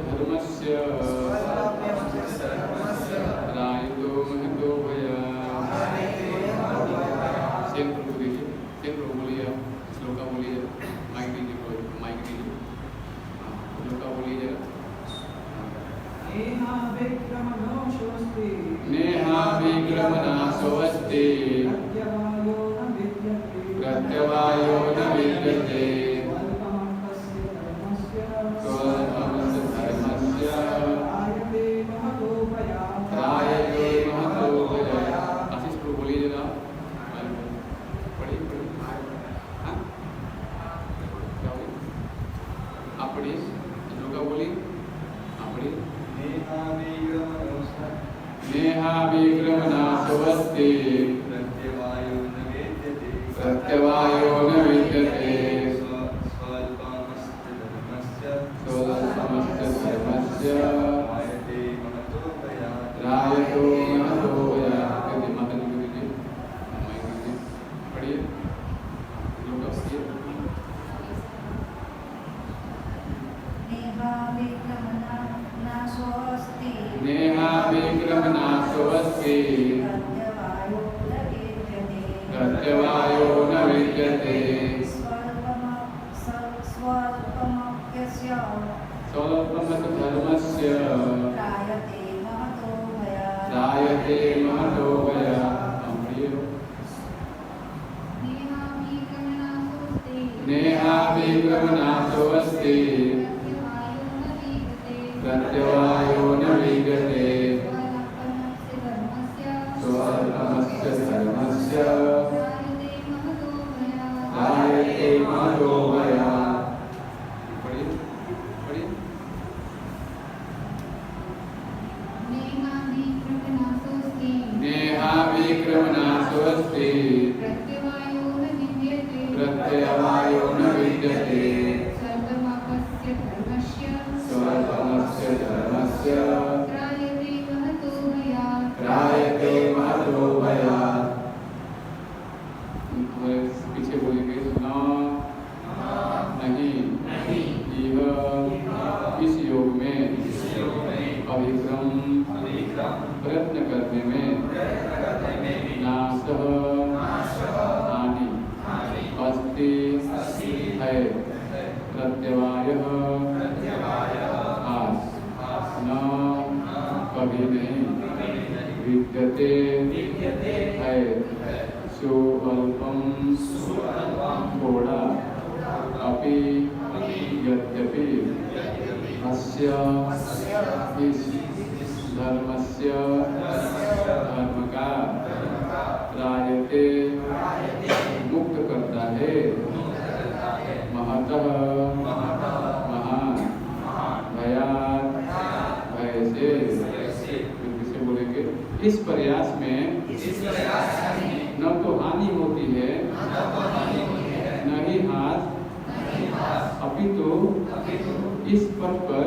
धर्मस्य रायतो महतो भया। सेम प्रभु दीजिए, सेम प्रभु बोलिए, श्लोका बोलिए, माइक दीजिए, माइक दीजिए, श्लोका बोलिए जरा। नेहा विक्रमनाशोऽस्ति प्रत्यवायो न विद्यते स्वल्पमस्य धर्मस्य त्रायते महतो भया। आशीष प्रभु बोलिए जरा, पढ़िए पढ़िए। हाँ क्या बोलिए, आप पढ़िए, श्लोका बोलिए, आप पढ़िए। नेहा विक्रमनाशोऽस्ति प्रत्यवायो न विद्यते स्वल्पमस्य धर्मस्य त्रायतो महतो भया। माता जी को दीजिए, माइक दीजिए, पढ़िए, श्लोका पढ़िए। नेहा विक्रमनाशोऽस्ति प्रत्यवायो न विद्यते स्वल्पमस्य धर्मस्य त्रायते महतो भया। नेहा विक्रमनाशोऽस्ति प्रत्यवायो न विद्यते स्वल्पमस्य धर्मस्य त्रायते महतो भया। पढ़िए पढ़िए। नेहा विक्रमनाशोऽस्ति प्रत्यवायो न विद्यते स्वल्पमस्य धर्मस्य त्रायते महतो भया। पीछे बोलेंगे न नहीं यह इस योग में अभिक्रम प्रयत्न करने में नाशः हानि अस्ति है प्रत्यवायः न कभी नहीं विद्यते है स्वल्पम थोड़ा अपि यद्यपि अस्य इस धर्मस्य धर्म का त्रायते मुक्त करता है महतः महान भयात् भय से। किसे बोलेंगे, इस प्रयास में न तो हानि होती है न ही हाथ, अपितु इस पथ पर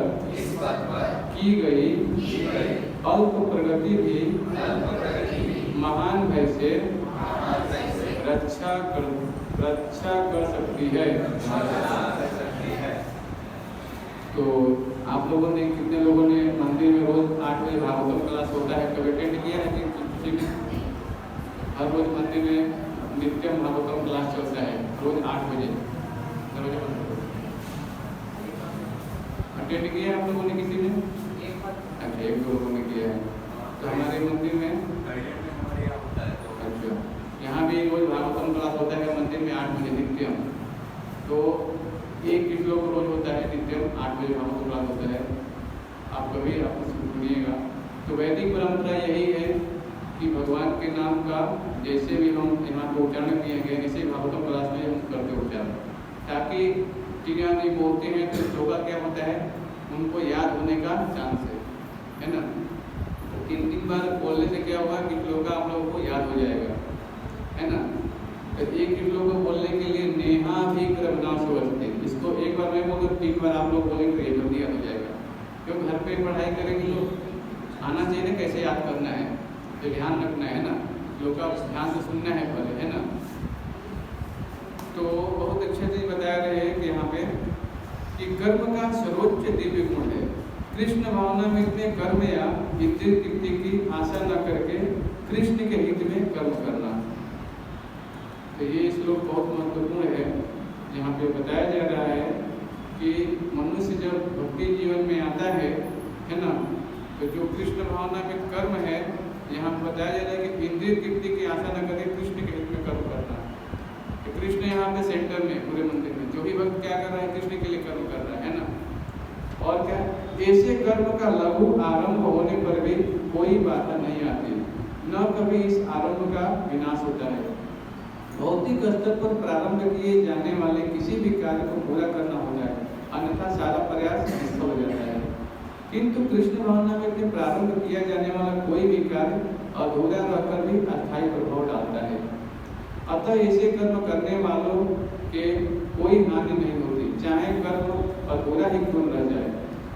की गई अल्प प्रगति भी महान भय से रक्षा कर सकती है। तो आप लोगों ने, कितने लोगों ने मंदिर में रोज 8 बजे भागवतम क्लास होता है, कभी अटेंड किया है कि किसी ने? हर रोज मंदिर में नित्यम भागवतम क्लास चलता है, रोज 8 बजे। दरवाजा बंद करो। अटेंड किया है आप लोगों ने किसी ने? अच्छा, 1-2 लोगों ने किया है। तो हमारे मंदिर में अच्छा, यहाँ भी रोज भागवतम क्लास होता है मंदिर में 8 बजे नित्यम। तो एक श्लोक रोज होता है नित्यम 8 बजे भागवतम क्लास होता है। आप कभी आप सुनिएगा। तो वैदिक परंपरा यही है कि भगवान के नाम का जैसे भी हम यहाँ पर उच्चारण किए गए, ऐसे भागवतम क्लास में हम करते उच्चारण, ताकि चिड़िया नहीं बोलते हैं तो श्लोका क्या होता है, उनको याद होने का चांस है ना। तो 3-3 बार बोलने से क्या होगा कि श्लोका आप लोगों को याद हो जाएगा, है ना। तो एक श्लोक को बोलने के लिए नेहा विक्रमनाशोऽस्ति, इसको एक बार मैं बोलूँ 3 बार आप लोग बोलेंगे तो ये जल्दी याद हो जाएगा। क्योंकि घर पे पढ़ाई करेंगे लोग, आना चाहिए ना कैसे याद करना है, तो ध्यान रखना है ना, श्लोका ध्यान से सुनना है पहले, है ना। तो बहुत अच्छे से बताया रहे हैं कि यहाँ पे कि कर्म का सर्वोच्च दिव्य गुण है कृष्ण भावना में इतने कर्म या इंद्रिय तृप्ति की आशा न करके कृष्ण के हित में कर्म करना। तो ये श्लोक बहुत महत्वपूर्ण है। यहाँ पे बताया जा रहा है कि मनुष्य जब भक्ति जीवन में आता है ना, तो जो कृष्ण भावना में कर्म है, यहाँ बताया जा रहा है कि इंद्रिय तृप्ति की आशा न करके कृष्ण के हित में कर्म करना। तो कृष्ण यहाँ पे सेंटर में पूरे मंदिर में, जो भी भक्त क्या कर रहा है, कृष्ण के लिए कर्म कर रहा है ना। और क्या, ऐसे कर्म का लघु आरंभ होने पर भी कोई बाधा नहीं आती, न कभी इस आरंभ का विनाश होता है। भौतिक स्तर पर प्रारंभ किए जाने वाले किसी भी कार्य को पूरा करना हो जाए, अन्यथा सारा प्रयास निष्फल हो जाता है। किंतु कृष्ण भावना में प्रारंभ किया जाने वाला कोई भी कार्य अधूरा रहकर भी अस्थायी प्रभाव डालता है। अतः ऐसे कर्म करने वालों के कोई हानि नहीं होती, चाहे कर्म अधूरा ही क्यों रह जाए।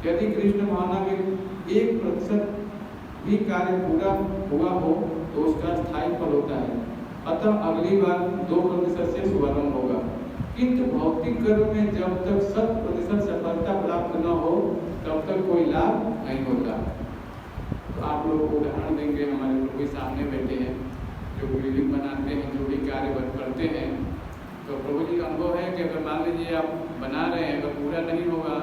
यदि कृष्ण भावना में 1% भी कार्य पूरा हुआ हो तो उसका स्थायी फल होता है। अतः अगली बार 2% से शुभारंभ होगा। किंतु भौतिक कर्म में जब तक 100% सफलता प्राप्त न हो तब तक कोई लाभ नहीं होता। तो आप लोग को उदाहरण देंगे, हमारे लोग भी सामने बैठे हैं जो बिल्डिंग बनाते हैं, जो भी कार्य करते हैं, तो प्रभु जी का अनुभव है कि अगर मान लीजिए आप बना रहे हैं, अगर पूरा नहीं होगा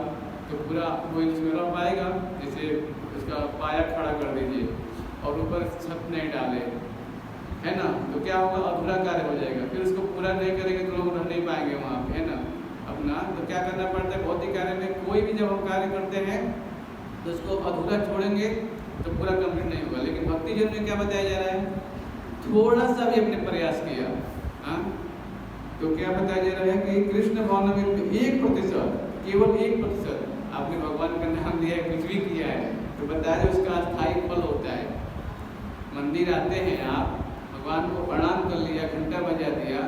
तो पूरा कोई उसमें रह पाएगा। जैसे उसका पाया खड़ा कर दीजिए और ऊपर छत नहीं डाले, है ना, तो क्या होगा, अधूरा कार्य हो जाएगा। फिर उसको पूरा नहीं करेंगे तो लोग रह नहीं पाएंगे वहाँ पे, है ना। अपना तो क्या करना पड़ता है, भौतिक कार्य में कोई भी जब हम कार्य करते हैं तो उसको अधूरा छोड़ेंगे तो पूरा कंप्लीट नहीं होगा। लेकिन भक्ति जीवन में क्या बताया जा रहा है, थोड़ा सा भी अपने प्रयास किया, हाँ, तो क्या बताया जा रहा है कि कृष्ण भावना में 1%, केवल 1% आपने भगवान का नाम लिया है, कुछ भी किया है, तो बताया उसका स्थायी फल होता है। मंदिर आते हैं आप, भगवान को प्रणाम कर लिया, घंटा बजा दिया,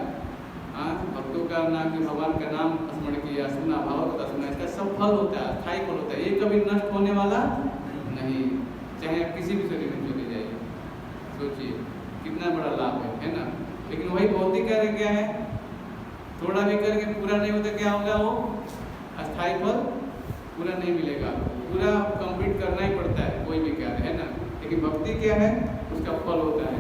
हाँ, भक्तों का नाम कि भगवान का नाम स्मरण किया, सुना, भाव का सुना, इसका सब फल होता है, स्थायी फल होता है। ये कभी नष्ट होने वाला नहीं, चाहे आप किसी भी शरीर में चले जाइए। सोचिए कितना बड़ा लाभ है ना। लेकिन वही भौतिक कार्य क्या है, थोड़ा भी करके पूरा नहीं होता, क्या होगा, वो अस्थायी फल पूरा नहीं मिलेगा, पूरा कंप्लीट करना ही पड़ता है कोई भी कार्य, है ना। लेकिन भक्ति क्या है, उसका फल होता है।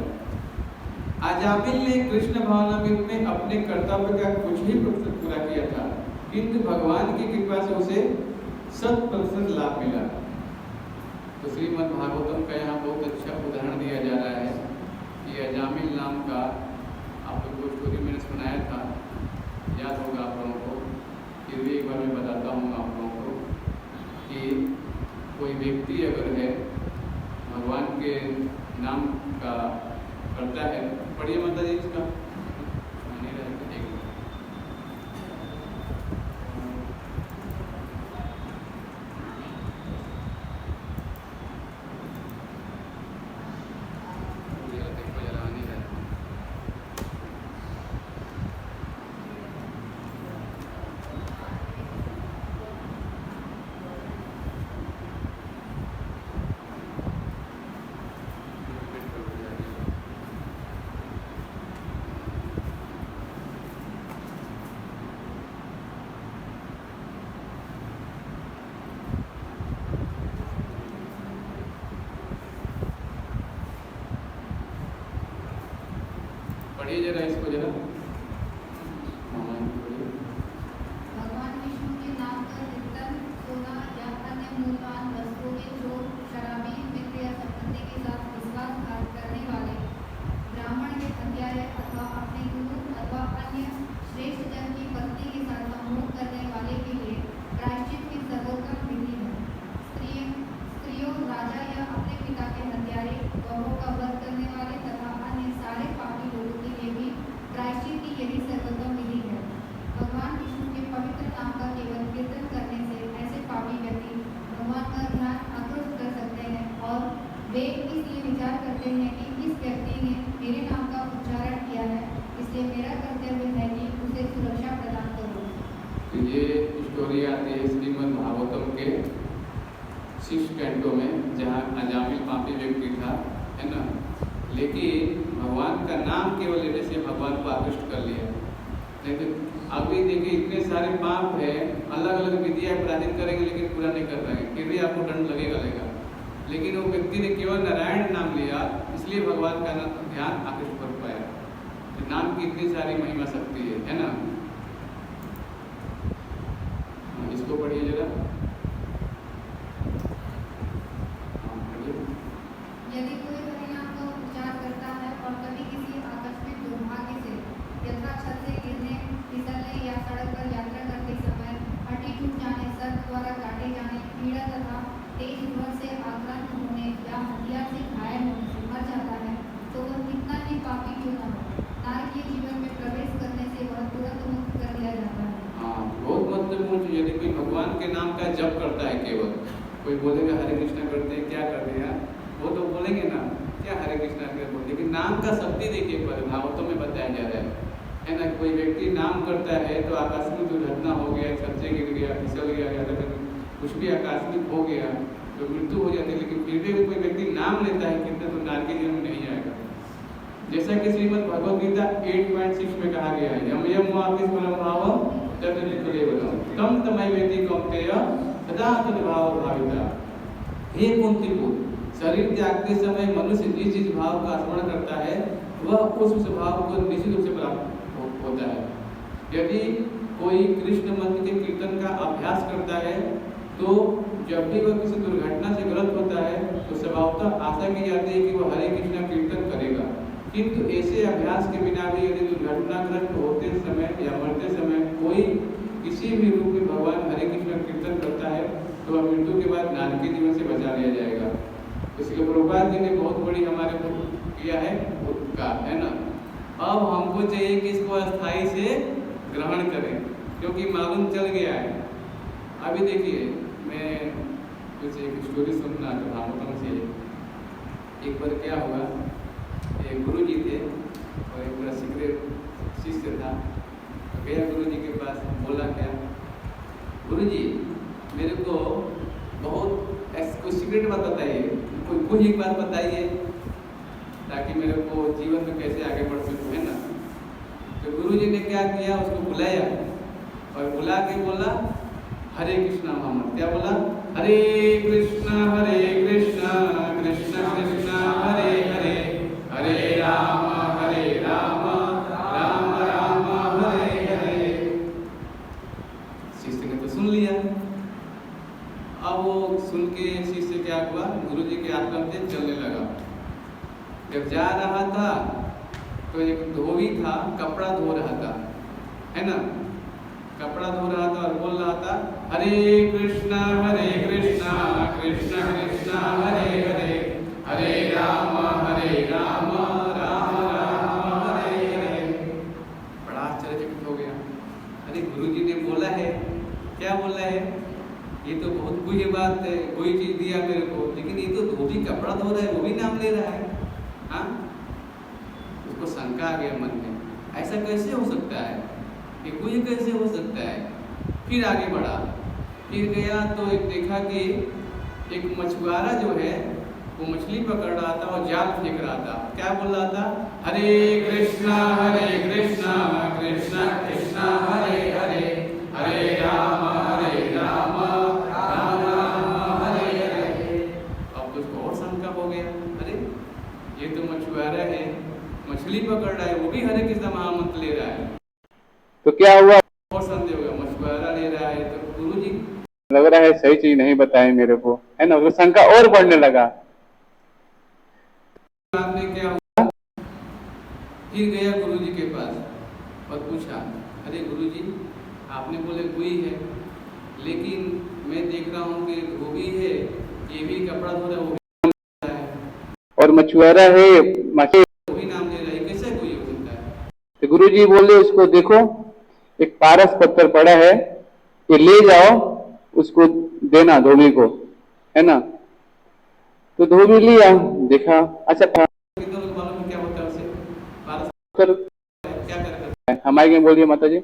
अजामिल ने कृष्ण भावनामृत में अपने कर्तव्य का कुछ ही प्रतिशत पूरा किया था, किंतु भगवान की कृपा से उसे 100% लाभ मिला। तो श्रीमद् भागवतम का यहाँ बहुत अच्छा उदाहरण दिया जा रहा है कि अजामिल नाम का, आप लोग को स्टोरी मैंने सुनाया था, याद होगा आप लोगों को, फिर भी एक बार मैं बताता हूँ आप लोगों को कि कोई व्यक्ति अगर है, भगवान के नाम का करता है, पढ़िए माता जी इसका नहीं रहता, पढ़िए जरा इसको जरा। भगवान विष्णु के नाम पर रत्न, सोना या अन्य मूल्यवान वस्तुओं के चोर, शराबी, मित्र या संपत्ति के साथ विश्वासघात करने वाले, ब्राह्मण के हत्यारे अथवा अपने गुरु अथवा अन्य श्रेष्ठ जन की पत्नी के साथ संभोग करने वाले के लिए प्रायश्चित की सर्वोत्तम विधि है। स्त्रियों, राजा या अपने पिता के हत्यारे, गौरों का वध करने वाले तथा अन्य सारे पापी लोगों के लिए भी प्रायश्चित की यही सर्वोत्तम विधि है। भगवान विष्णु के पवित्र नाम का केवल कीर्तन करने से ऐसे पापी व्यक्ति भगवान का ध्यान आकृष्ट कर सकते हैं और वे इसलिए विचार करते हैं कि इस व्यक्ति ने मेरे नाम का उच्चारण किया है, इसलिए मेरा कर्तव्य है कि उसे सुरक्षा प्रदान करूं। ये स्टोरी आती है श्रीमद् भागवतम के 6 कैंटों में, जहाँ अजामिल पापी व्यक्ति था, है ना, लेकिन भगवान का नाम केवल लेने से भगवान को आकृष्ट कर लिया। नहीं तो अभी देखिए इतने सारे पाप है, अलग अलग विधियां प्राचीन करेंगे लेकिन पूरा नहीं कर रहे हैं, फिर भी आपको दंड लगेगा। लेकिन वो व्यक्ति ने केवल नारायण नाम लिया, इसलिए भगवान का ध्यान आकृष्ट कर पाया। तो नाम की इतनी सारी महिमा शक्ति है ना। इसको पढ़िए जरा। यदि कोई हरिनाम का उच्चार करता है और कभी किसी आकस्मिक दुर्भाग्य से यथा छत से गिरने, फिसलने या सड़क पर यात्रा करते समय हड्डी टूट जाने, सर्प द्वारा काटे जाने, पीड़ा तथा तेज ज्वर से आक्रांत होने या हड्डियां से घायल होने से मर जाता है, तो वह कितना ही पापी क्यों न हो, नारकीय जीवन में प्रवेश करने से वह तुरंत मुक्त कर दिया जाता है। बहुत महत्वपूर्ण चीज। यदि कोई भगवान के नाम का जप करता है, केवल कोई बोलेगा हरे कृष्णा करते हैं, क्या करते हैं, वो तो बोलेंगे ना क्या हरे कृष्णा करते हैं, लेकिन नाम का शक्ति देखिए पर भागवतों में बताया जा रहा है ना। कोई व्यक्ति नाम करता है तो आकस्मिक दुर्घटना हो गया, छत से गिर गया, फिसल गया, या कुछ भी आकस्मिक हो गया तो मृत्यु हो जाती है, लेकिन फिर भी कोई व्यक्ति नाम लेता है कितना तो नारकीय जीवन में नहीं आएगा। जैसा कि श्रीमद् भगवद गीता 8.6 में कहा गया है, यम यम वापिस परम भाव तम तमय वेदी कौन्तेय सदा तद्भाव भाविता। हे कुंती पुत्र, शरीर त्यागते समय मनुष्य जिस जिस भाव का स्मरण करता है वह उस भाव को निश्चित रूप से प्राप्त होता है। यदि कोई कृष्ण मंत्र के कीर्तन का अभ्यास करता है तो जब भी वह किसी दुर्घटना से ग्रस्त होता है तो स्वभावतः आशा की जाती है कि वह हरे कृष्ण कीर्तन करेगा, किंतु ऐसे अभ्यास के बिना भी यदि दुर्घटनाग्रस्त होते समय या मरते समय कोई किसी भी रूप में भगवान हरे कृष्ण कीर्तन करता है तो वह मृत्यु के बाद नारकीय जीवन से बचा लिया जाएगा। इसलिए प्रभुपाद जी ने बहुत बड़ी हमारे को किया है उपकार, है ना। अब हमको चाहिए कि इसको अस्थाई से ग्रहण करें, क्योंकि मालूम चल गया है। अभी देखिए मैं कुछ एक स्टोरी सुनना भागवतम से। एक बार क्या हुआ, एक गुरु जी थे और एक बड़ा सीक्रेट शिष्य था। तो गया गुरु जी के पास, बोला क्या, गुरु जी मेरे को बहुत कोई सीक्रेट बात बताइए, कोई एक बात बताइए ताकि मेरे को जीवन में कैसे आगे बढ़ सकूं, है ना। तो गुरु जी ने क्या किया, उसको बुलाया और बुला के बोला हरे कृष्णा मोहम्मद। क्या बोला, हरे कृष्णा कृष्णा कृष्णा हरे हरे, हरे राम राम राम हरे हरे। शिष्य ने तो सुन लिया। अब वो सुन के शिष्य क्या हुआ, गुरु जी के आश्रम से चलने लगा। जब जा रहा था तो एक धोबी था, कपड़ा धो रहा था, है ना, कपड़ा धो रहा था और बोल रहा था हरे कृष्णा कृष्णा कृष्णा हरे हरे, हरे राम राम राम हरे हरे। बड़ा आश्चर्यचकित हो गया। अरे गुरु जी ने बोला है, क्या बोला है, ये तो बहुत कोई बात है, कोई चीज दिया मेरे को, लेकिन ये तो धोबी कपड़ा धो रहा है, वो भी नाम ले रहा है। हाँ, उसको शंका आ गया मन में, ऐसा कैसे हो सकता है, ये कोई कैसे हो सकता है। फिर आगे बढ़ा, फिर गया तो एक देखा कि एक मछुआरा जो है वो मछली पकड़ रहा था और जाल फेंक रहा था। क्या बोल रहा था, हरे कृष्णा कृष्णा कृष्णा हरे हरे, हरे राम राम राम हरे हरे। अब उसको और शंका हो गया, अरे ये तो मछुआरा है, मछली पकड़ रहा है, वो भी हरे कृष्णा महामंत्र ले रहा है, तो क्या हुआ, और संदेह होगा, मछुआरा ले रहा है तो गुरु जी लग रहा है सही चीज नहीं बताई मेरे को, है ना। उसको शंका और बढ़ने लगा। आपने क्या हुआ, फिर गया गुरु जी के पास और पूछा, अरे गुरु जी आपने बोले कोई है, लेकिन मैं देख रहा हूँ कि धोबी है, ये भी कपड़ा धो रहा है, वो भी नाम ले रहा है, और मछुआरा है, वो भी नाम ले रहा है, कैसे कोई हो सकता है। तो गुरु जी बोले उसको देखो एक पारस पत्थर पड़ा है, ये ले जाओ, उसको देना धोबी को, है ना। तो धोबी लिया, देखा, अच्छा कितने लोग मालूम है क्या होता है उसे, पारस क्या करता है, हमारे यहाँ बोलिए माता जी,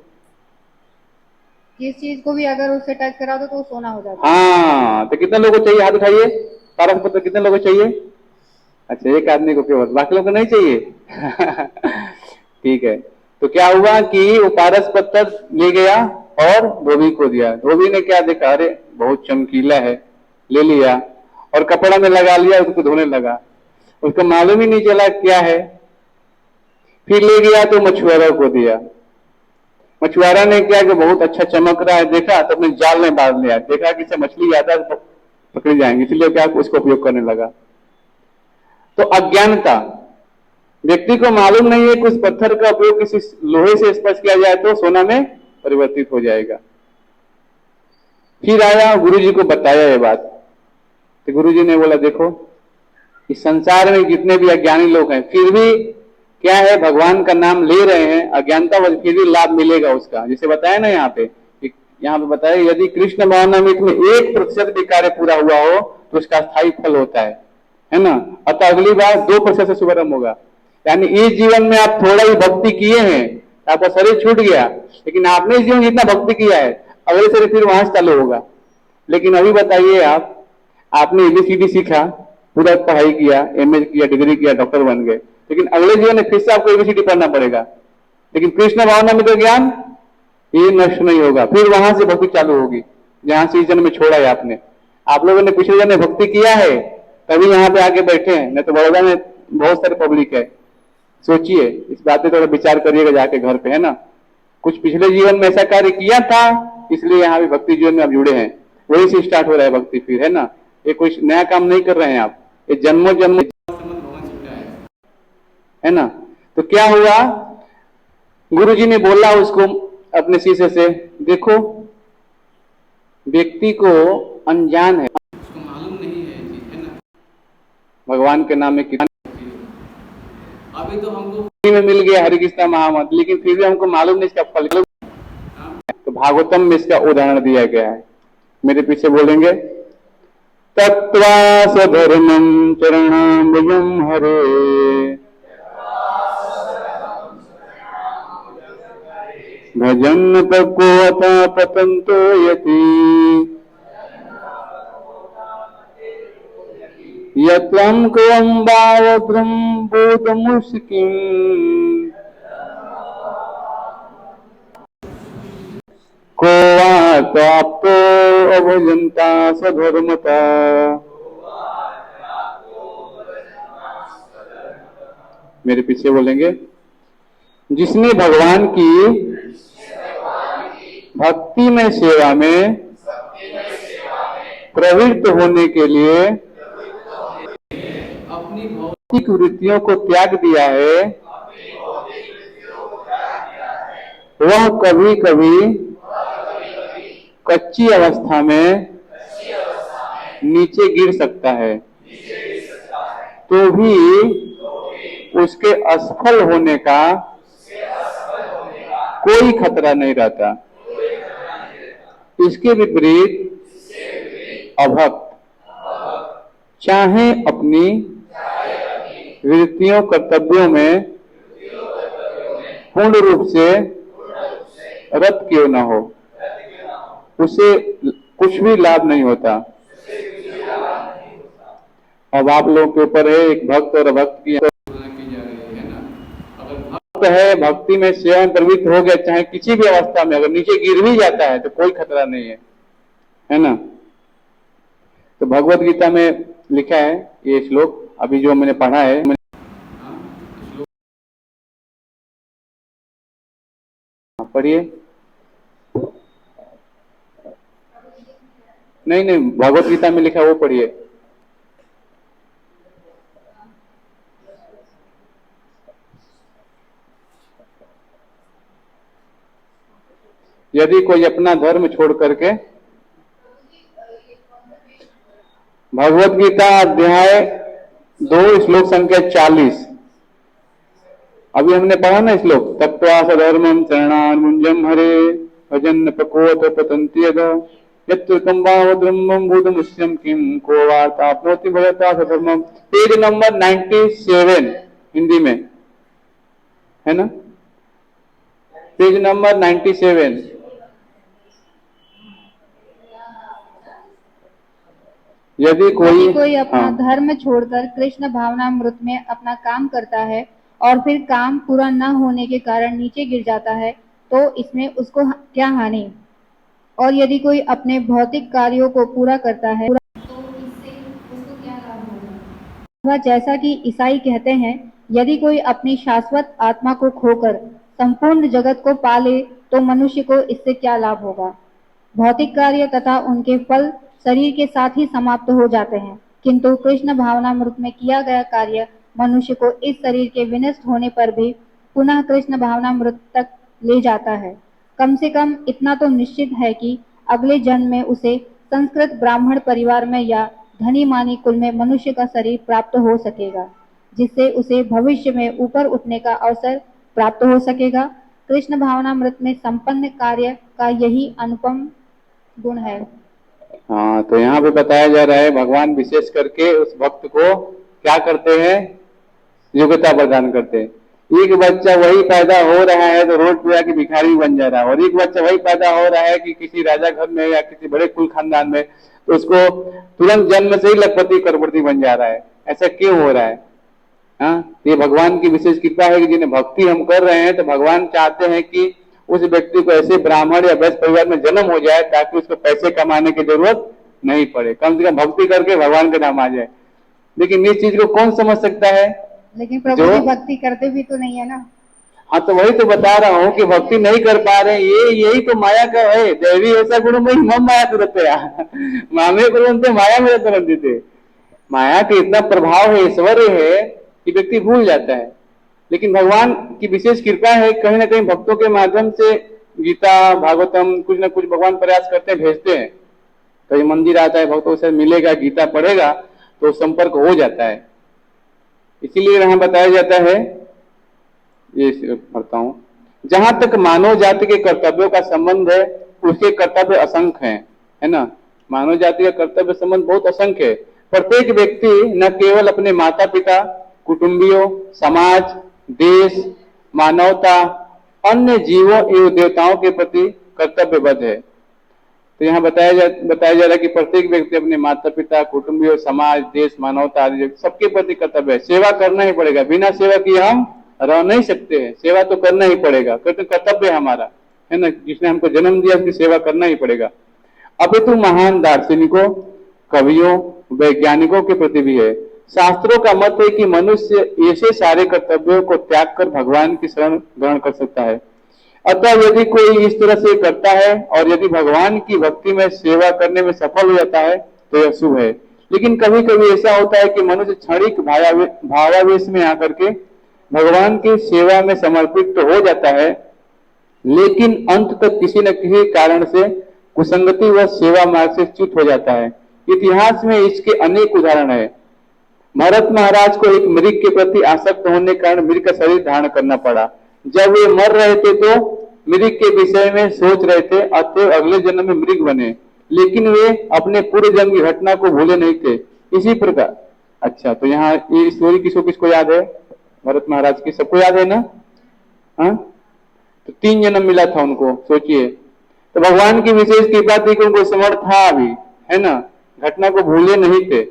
जिस चीज को भी अगर उससे टच करा दो तो सोना हो जाता है। हाँ, तो कितने लोगों को चाहिए, हाथ उठाइए, पारस पत्थर कितने लोगों को चाहिए। अच्छा, एक आदमी को केवल, बाकी लोगों को नहीं चाहिए। ठीक है, तो क्या हुआ कि वो पारस पत्थर ले गया और धोबी को दिया। धोबी ने क्या देखा, अरे बहुत चमकीला है, ले लिया और कपड़ा में लगा लिया, उसको धोने लगा। उसको मालूम ही नहीं चला क्या है। फिर ले गया तो मछुआरा को दिया। मछुआरा ने क्या कि बहुत अच्छा चमक रहा है, देखा तो अपने जाल में डाल लिया, देखा कि इससे मछली ज्यादा पकड़ी जाएंगी, इसलिए क्या उसको उपयोग करने लगा। तो अज्ञानता, व्यक्ति को मालूम नहीं है कि उस पत्थर का उपयोग किसी लोहे से स्पर्श किया जाए तो सोना में परिवर्तित हो जाएगा। फिर आया गुरु जी को बताया ये बात, तो गुरु जी ने बोला देखो इस संसार में जितने भी अज्ञानी लोग हैं फिर भी क्या है, भगवान का नाम ले रहे हैं, अज्ञानता फिर भी लाभ मिलेगा उसका। जैसे बताया ना यहाँ पे बताया यदि कृष्ण भावनामृत में 1% भी कार्य पूरा हुआ हो तो उसका स्थायी फल होता है ना। अतः अगली बार 2% से शुभारंभ होगा। यानी इस जीवन में आप थोड़ा ही भक्ति किए हैं, आपका शरीर छूट गया, लेकिन आपने इस जीवन जितना भक्ति किया है अगले शरीर फिर वहां से चालू होगा। लेकिन अभी बताइए आपने एबीसीडी सीखा, पूरा पढ़ाई किया, एमए किया, डिग्री किया, डॉक्टर बन गए, लेकिन अगले जीवन में फिर से आपको एबीसीडी पढ़ना पड़ेगा। लेकिन कृष्ण भावनामृत ज्ञान ये नष्ट नहीं होगा, फिर वहां से भक्ति चालू होगी जहां से इस जन्म में छोड़ा है आपने। आप लोगों ने पिछले जन्म में भक्ति किया है तभी यहाँ पे आके बैठे हैं, नहीं तो बड़ौदा में बहुत सारे पब्लिक है। सोचिए इस बात पे थोड़ा विचार करिएगा जाके घर पे, है ना। कुछ पिछले जीवन में ऐसा कार्य किया था इसलिए यहाँ भी भक्ति जीवन में आप जुड़े हैं, वही से स्टार्ट हो रहा है भक्ति फिर, है ना। ये कोई नया काम नहीं कर रहे हैं आप, ये जन्मों जन्म है ना। तो क्या हुआ, गुरुजी ने बोला उसको अपने शिष्य से, देखो व्यक्ति को अनजान है, उसको मालूम नहीं है ये चीज, है ना। भगवान के नाम में कितना अभी तो हमको में मिल गया हरे कृष्णा महामंत्र, लेकिन फिर भी हमको मालूम नहीं इसका फल। तो भागवतम में इसका उदाहरण दिया गया है, मेरे पीछे बोलेंगे। तत्वा स्वधर्मं चरणाम्बुजं हरे भजन पक्वता पतंतो यति यत्वं क्वं बालभ्रं बोधमुष्किं को वा प्राप्तो अभजन्ता स्वधर्मता। मेरे पीछे बोलेंगे, जिसने भगवान की भक्ति में सेवा में प्रवृत्त होने के लिए अपनी भौतिक वृत्तियों को त्याग दिया है, वह कभी कभी कच्ची अवस्था में नीचे गिर सकता है, तो भी उसके असफल होने का कोई खतरा नहीं रहता। इसके विपरीत अभक्त चाहे अपनी वृत्तियों कर्तव्यों में पूर्ण रूप से रत क्यों न हो, उसे कुछ भी लाभ नहीं होता। अब आप लोगों के ऊपर है, एक भक्त और अभक्त की जा रही है ना। अगर भक्त है, भक्ति में सेवा में प्रवृत्त हो गया, चाहे किसी भी अवस्था में अगर नीचे गिर भी जाता है तो कोई खतरा नहीं है ना। तो भगवत गीता में लिखा है ये श्लोक, अभी जो मैंने पढ़ा है, पढ़िए। नहीं, भगवत गीता में लिखा है वो पढ़िए। यदि कोई अपना धर्म छोड़ करके, भगवत गीता अध्याय 2 श्लोक संख्या 40, अभी हमने पढ़ा ना श्लोक, तत्वा सधर्मं शरणार्मुञ्जं हरे भजन पकोत पतन्ति यदा यत्र ब्रह्मं भूतमुष्यं किं को वार्ता आपनोति भगवता सधर्मं। पेज नंबर 97 हिंदी में है ना, पेज नंबर 97। यदि कोई अपना धर्म छोड़कर कृष्ण भावनामृत में अपना काम करता है और फिर काम पूरा न होने के कारण नीचे गिर जाता है, तो इसमें उसको क्या हानि? और यदि कोई अपने भौतिक कार्यों को पूरा करता है, तो इससे उसको क्या लाभ होगा? वह जैसा कि ईसाई कहते हैं, यदि कोई अपनी शाश्वत आत्मा को खोकर संपूर्ण जगत को पा ले, तो मनुष्य को इससे क्या लाभ होगा? भौतिक कार्य तथा उनके फल शरीर के साथ ही समाप्त हो जाते हैं, किंतु कृष्ण भावनामृत में किया गया कार्य मनुष्य को इस शरीर के विनष्ट होने पर भी पुनः कृष्ण भावनामृत तक ले जाता है। कम से कम इतना तो निश्चित है कि अगले जन्म में उसे संस्कृत ब्राह्मण परिवार में या धनी मानी कुल में मनुष्य का शरीर प्राप्त हो सकेगा, जिससे उसे भविष्य में ऊपर उठने का अवसर प्राप्त हो सकेगा। कृष्ण भावनामृत में संपन्न कार्य का यही अनुपम गुण है। हाँ, तो यहाँ पे बताया जा रहा है भगवान विशेष करके उस भक्त को क्या करते हैं, योग्यता प्रदान करते हैं। एक बच्चा वही पैदा हो रहा है तो रोड पे आके भिखारी बन जा रहा है, और एक बच्चा वही पैदा हो रहा है कि किसी राजा घर में या किसी बड़े कुल खानदान में, तो उसको तुरंत जन्म से ही लखपति करोड़पति बन जा रहा है। ऐसा क्यों हो रहा है? हाँ, ये भगवान की विशेष कृपा है कि जिन्हें भक्ति हम कर रहे हैं तो भगवान चाहते हैं कि उस व्यक्ति को ऐसे ब्राह्मण या वैश्य परिवार में जन्म हो जाए ताकि उसको पैसे कमाने की जरूरत नहीं पड़े, कम से कम भक्ति करके भगवान के नाम आ जाए। लेकिन इस चीज को कौन समझ सकता है? लेकिन प्रभु जी भक्ति करते भी तो नहीं है ना। हाँ, तो वही तो बता रहा हूँ कि भक्ति नहीं कर पा रहे, ये यही तो माया का है। दैवी ऐसा गुरु में मम माया तुरंत मामे गुरु माया में तुरंत थे। माया का इतना प्रभाव है, ऐश्वर्य है कि व्यक्ति भूल जाता है। लेकिन भगवान की विशेष कृपा है, कहीं ना कहीं भक्तों के माध्यम से गीता भागवतम कुछ ना कुछ भगवान प्रयास करते हैं, भेजते हैं। कहीं मंदिर आता है, भक्तों से मिलेगा, गीता पढ़ेगा तो संपर्क हो जाता है। इसीलिए यहाँ बताया जाता है, ये पढ़ता हूं, जहां तक मानव जाति के कर्तव्यों का संबंध है उसके कर्तव्य असंख्य हैं, है ना। मानव जाति का कर्तव्य संबंध बहुत असंख्य है। प्रत्येक व्यक्ति न केवल अपने माता पिता, कुटुंबियों, समाज, देश, मानवता, अन्य जीवों एवं देवताओं के प्रति कर्तव्यबद्ध है। तो यहाँ बताया जा रहा है कि प्रत्येक व्यक्ति अपने माता पिता, कुटुंबियों, समाज, देश, मानवता आदि सबके प्रति कर्तव्य है। सेवा करना ही पड़ेगा, बिना सेवा किए हम रह नहीं सकते हैं। सेवा तो करना ही पड़ेगा, कर्तव्य है हमारा, है ना। जिसने हमको जन्म दिया उसकी सेवा करना ही पड़ेगा। अब तो महान दार्शनिकों, कवियों, वैज्ञानिकों के प्रति भी है। शास्त्रों का मत है कि मनुष्य ऐसे सारे कर्तव्यों को त्याग कर भगवान की शरण ग्रहण कर सकता है। अतः यदि कोई इस तरह से करता है और यदि भगवान की भक्ति में सेवा करने में सफल हो जाता है तो यह शुभ है। लेकिन कभी कभी ऐसा होता है कि मनुष्य क्षणिक भावावेश में आकर के भगवान की सेवा में समर्पित तो हो जाता है, लेकिन अंत तक किसी न किसी कारण से कुसंगति व सेवा मार्ग से च्युत हो जाता है। इतिहास में इसके अनेक उदाहरण है। भरत महाराज को एक मृग के प्रति आसक्त होने के कारण मृग का शरीर धारण करना पड़ा। जब वे मर रहे थे तो मृग के विषय में सोच रहे थे, अतः अगले जन्म में मृग बने, लेकिन वे अपने पूर्व जन्म की घटना को भूले नहीं थे। इसी प्रकार, अच्छा, तो यहाँ ये स्टोरी किसको याद है? भरत महाराज की सबको याद है ना? हाँ, तो 3 जन्म मिला था उनको, सोचिए। तो भगवान की विशेष कृपा थी कि उनको समर्थ था अभी, है ना, घटना को भूले नहीं थे।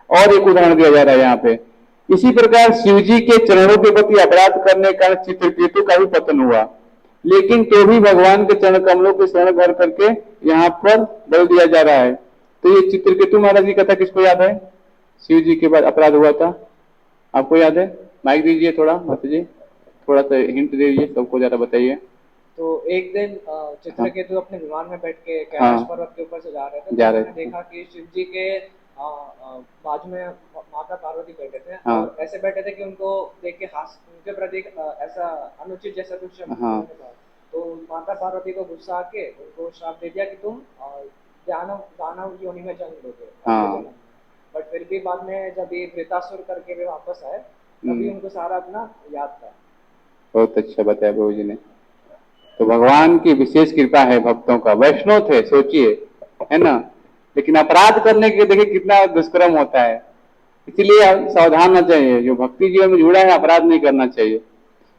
और एक उदाहरण दिया जा रहा है यहाँ पे। इसी प्रकार शिवजी के चरणों के प्रति अपराध करने का चित्रकेतु का भी पतन हुआ, लेकिन तो भी भगवान के चरण कमलों के शरण भर करके यहाँ पर बल दिया जा रहा है। तो ये चित्रकेतु महाराज की कथा किसको याद है? शिव जी के बाद अपराध हुआ था, आपको याद है? माइक दीजिए थोड़ा, भक्त जी थोड़ा सा हिंट दीजिए, सबको ज्यादा बताइए। तो एक दिन चित्रकेतु अपने विमान में बैठ के कैलाश पर्वत के ऊपर से जा रहे थे, तो देखा कि शिव जी के बाजू में माता पार्वती बैठे थे। और ऐसे बैठे थे कि उनको देख के उनके प्रति ऐसा अनुचित जैसा कुछ। तो माता पार्वती को गुस्सा आके उनको श्राप दे दिया कि तुम दानव योनि में जन्म लोगे। बट फिर भी बाद में जब ये प्रेतासुर करके वे वापस आए तभी उनको सारा अपना याद था। बहुत अच्छा बताया प्रभु जी ने। तो भगवान की विशेष कृपा है भक्तों का। वैष्णव थे, सोचिए, है ना, लेकिन अपराध करने के देखिए कितना दुष्कर्म होता है। इसीलिए सावधान होना चाहिए, जो भक्ति जीवन में जुड़ा है अपराध नहीं करना चाहिए।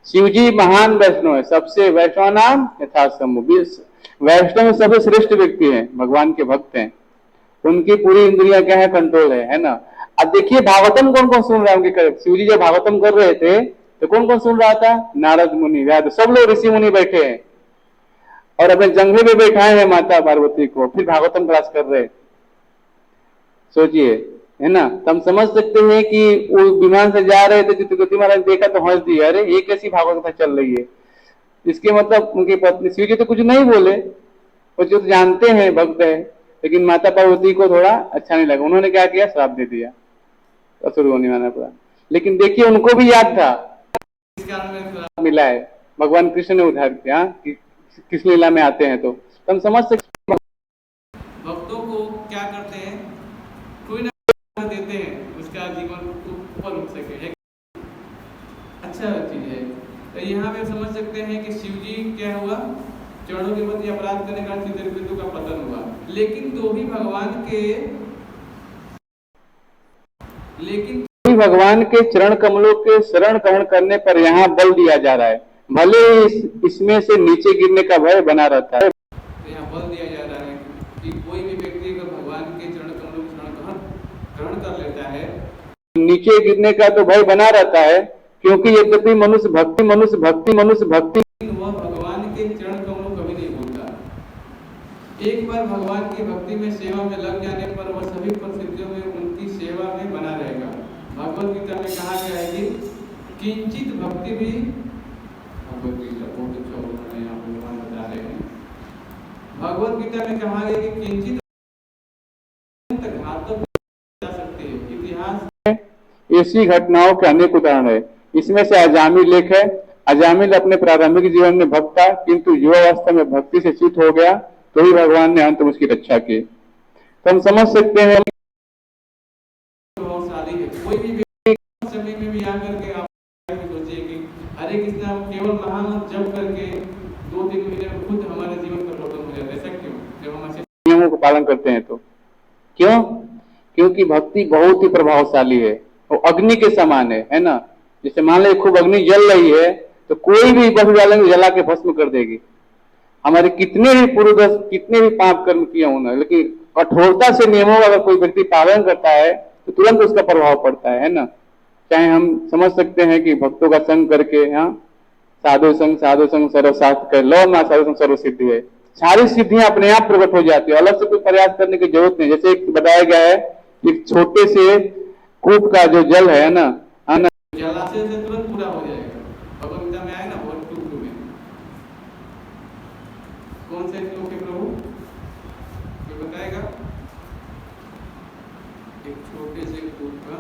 शिवजी महान वैष्णव है, सबसे वैष्णव नाम यथासंभव। वैष्णव सबसे श्रेष्ठ व्यक्ति है, भगवान के भक्त हैं, उनकी पूरी इंद्रियां क्या है, कंट्रोल है ना। अब देखिए भागवतम कौन कौन सुन रहा है उनके। शिवजी जब भागवतम कर रहे थे तो कौन कौन सुन रहा था? नारद मुनि, व्यास, सब लोग ऋषि मुनि बैठे हैं और अपने जंघे पे बैठाए हैं माता पार्वती को, फिर भागवतम क्लास कर रहे हैं। सोचिए, है ना। तो हम समझ सकते हैं कि वो विमान से जा रहे थे, चित्रगुप्ती महाराज ने देखा तो हंस दिया, अरे ये कैसी भागवत कथा चल रही है। इसके मतलब उनकी पत्नी शिव जी तो कुछ नहीं बोले, वो जो जानते हैं भक्त है, लेकिन माता पार्वती को थोड़ा अच्छा नहीं लगा। उन्होंने क्या किया? श्राप दे दिया, असुर होने वाला पड़ा। लेकिन देखिए उनको भी याद था इस कारण में श्राप मिला है, भगवान कृष्ण ने उद्धार किया कि कृष्ण लीला में आते हैं। तो हम समझ सकते भक्तों को क्या करते हैं, कोई ना कोई देते हैं, उसका जीवन ऊपर उठ सके, है अच्छा चीज है। तो यहाँ पे समझ सकते हैं कि शिव जी क्या हुआ, चरणों के प्रति अपराध करने का चित्रकेतु का पतन हुआ। लेकिन तो भी भगवान के चरण कमलों के शरण ग्रहण करने पर यहाँ बल दिया जा रहा है, भले ही इसमें से नीचे गिरने का भय बना रहता है। यहाँ बल दिया जा रहा है कि कोई भी व्यक्ति अगर भगवान के चरण कमलों के शरण ग्रहण कर लेता है, नीचे गिरने का तो भय बना रहता है, क्योंकि यद्यपि मनुष्य भक्ति वह भगवान के चरण कमलों कभी नहीं भूलता। एक बार भगवान की भक्ति में, सेवा में लग जाने पर वह सभी परिस्थितियों में उनकी सेवा में बना रहेगा। भगवत गीता में कहा गया है कि किंचित भक्ति भी, भगवत गीता बहुत अच्छा उदाहरण यहाँ भगवान बता रहे हैं। भगवत गीता में कहा गया कि किंचित घातक जा सकती है। इतिहास ऐसी घटनाओं के अनेक उदाहरण है। इसमें से अजामिल लेख है। अजामिल अपने प्रारंभिक जीवन में भक्त था, किंतु युवावस्था में भक्ति से च्युत हो गया, तो ही भगवान ने अंत में उसकी रक्षा की। तो हम समझ सकते हैं प्रभावशाली है। कोई भी व्यक्ति समय में भी आकर के आप सोचिए कि हरे कृष्णा केवल महामंत्र जप करके 2-3 महीने में खुद हमारे जीवन परिवर्तन हो जाता है। ऐसा क्यों? जब हम अच्छे नियमों को पालन करते हैं तो क्यों? क्योंकि भक्ति बहुत ही प्रभावशाली है, वो अग्नि के समान है ना। जैसे मान लीजिए खूब अग्नि जल रही है, तो कोई भी बस डालेंगे जला के भस्म कर देगी। हमारे कितने भी पूर्वज कितने भी पाप कर्म किए होना, लेकिन कठोरता से नियमों का अगर कोई व्यक्ति पालन करता है तो तुरंत उसका प्रभाव पड़ता है ना। चाहे हम समझ सकते हैं कि भक्तों का संग करके, यहाँ साधु संग सर्वशास्त्र कर लो ना, साधु संग सर्व सिद्धि है। सारी सिद्धियां अपने आप प्रकट हो जाती है, अलग से कोई प्रयास करने की जरूरत नहीं। जैसे एक बताया गया है कि छोटे से कूप का जो जल है ना, जलाशय से तुरंत पूरा हो जाएगा। भगवत गीता में आए ना, बहुत टूक में कौन से श्लोक के प्रभु ये बताएगा? एक छोटे से कूप का,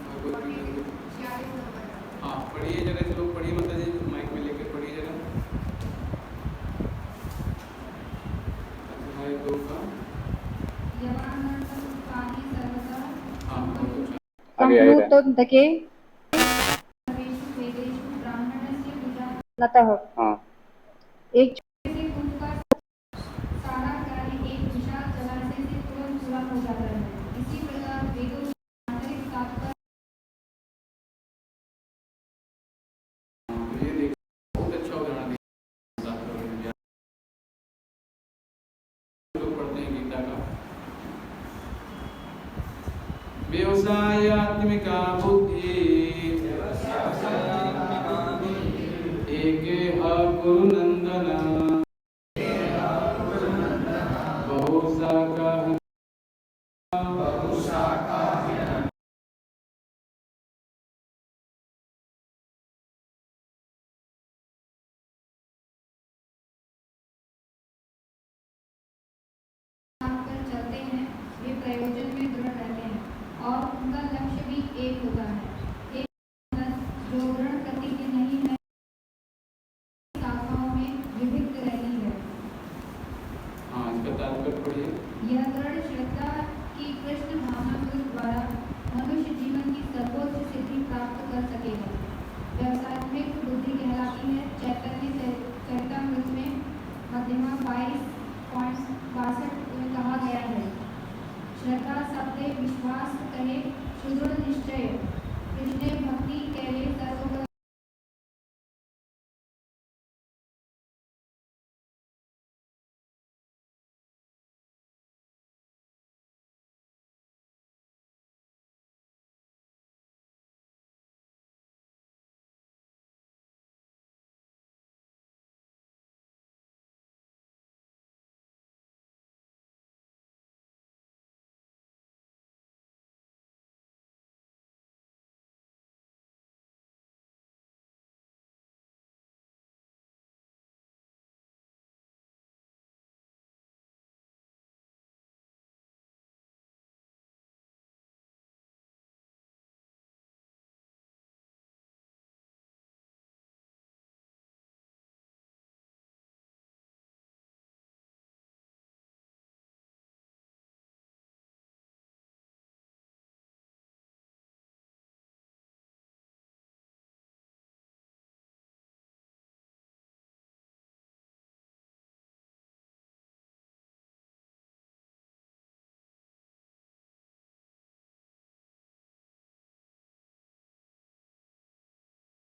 भगवत गीता, हाँ पढ़िए जरा श्लोक पढ़िए, माता जी माइक में लेकर पढ़िए जरा। अध्याय 2 का, संप्लुतोदके हाँ एक सारा कार्य एक विशाल जलाशय से तुरंत पूरा हो जाता है। इसी प्रकार वेदों में आंतरिक तात्पर्य ये देखिए बहुत अच्छा उदाहरण दिया। लोग पढ़ते हैं गीता का, व्यवसायात्मिका बुद्धि एके ह गुरुनंदन बहुशाखा कर चलते हैं, वे प्रयोजन में दृढ़ रहते हैं और उनका लक्ष्य भी एक होता है। एक जो दृढ़ गति के नहीं है, शाखाओं में विभक्त रहती है। हाँ इसका तात्पर्य पढ़िए। यह दृढ़ श्रद्धा की कृष्ण भावना के द्वारा मनुष्य जीवन की सर्वोच्च सिद्धि प्राप्त कर सकेगा। व्यवसायत्मिक बुद्धि कहलाती है। चैतन्य चरितमृत में मध्यमा 22.62 में कहा गया है, श्रद्धा शब्द विश्वास कहे सुदृढ़ निश्चय, कृष्ण भक्ति कहे सर्व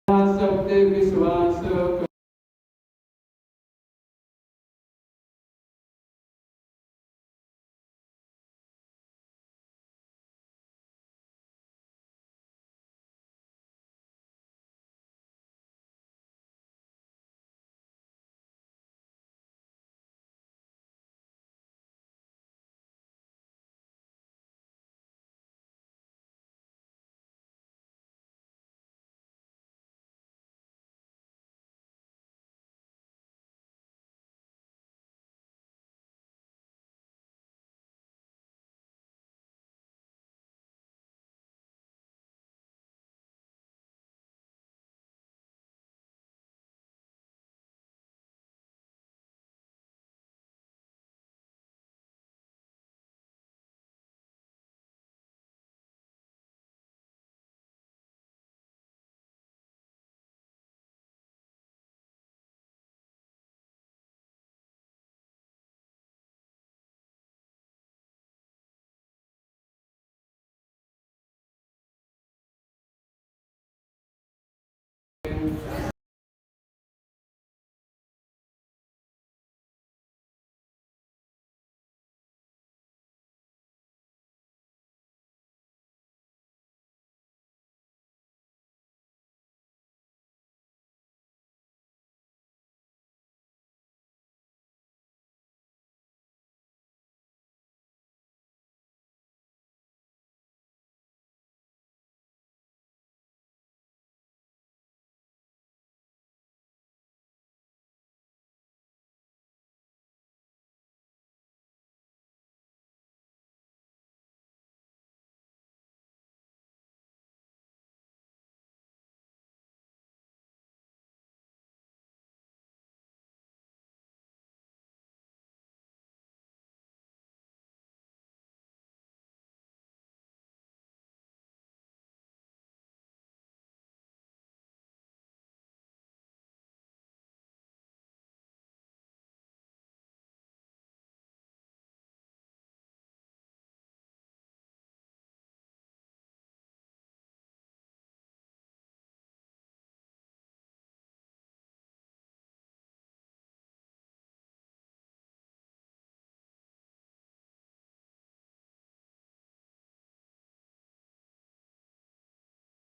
शब्द विश्वास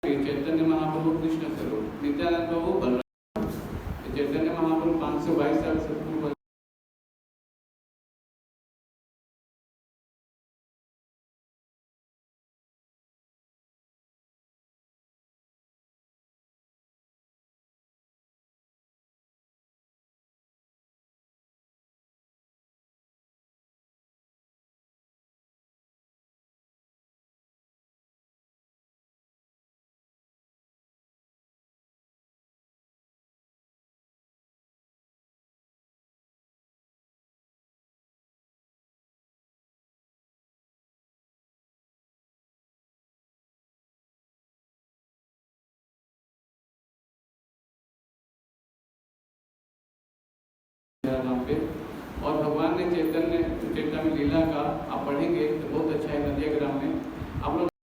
चैतन्य महाप्रभु कृष्ण स्वरूप नित्यानंद प्रभु बलराम चैतन्य महाप्रभु 522 साल से पूर्व नाम पे और भगवान ने चैतन्य लीला का आप पढ़ेंगे तो बहुत अच्छा है नदिया ग्राम में आप लोग